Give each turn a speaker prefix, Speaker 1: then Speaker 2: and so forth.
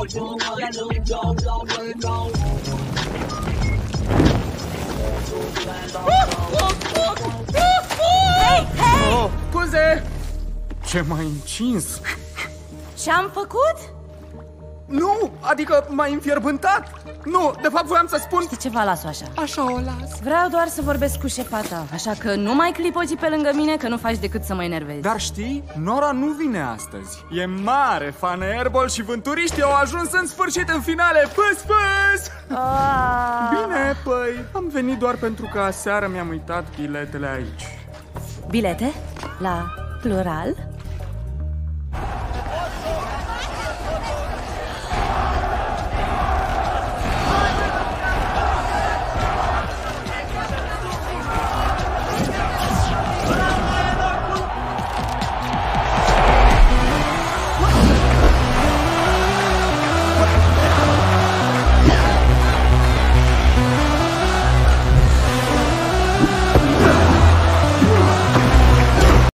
Speaker 1: Hei, hei!
Speaker 2: Oh, scuze! Ce m-ai încins?
Speaker 1: Ce-am făcut?
Speaker 2: Nu, adică m-ai înfierbântat. Nu, de fapt voiam să spun...
Speaker 1: Știi ceva, las-o așa.
Speaker 2: Așa o las.
Speaker 1: Vreau doar să vorbesc cu șefa ta, așa că nu mai clipoci pe lângă mine, că nu faci decât să mă enervezi.
Speaker 2: Dar știi, Nora nu vine astăzi. E mare fan Airball și vânturiștii au ajuns în sfârșit în finale. Păs, păs! Bine, păi, am venit doar pentru că aseară mi-am uitat biletele aici.
Speaker 1: Bilete? La plural?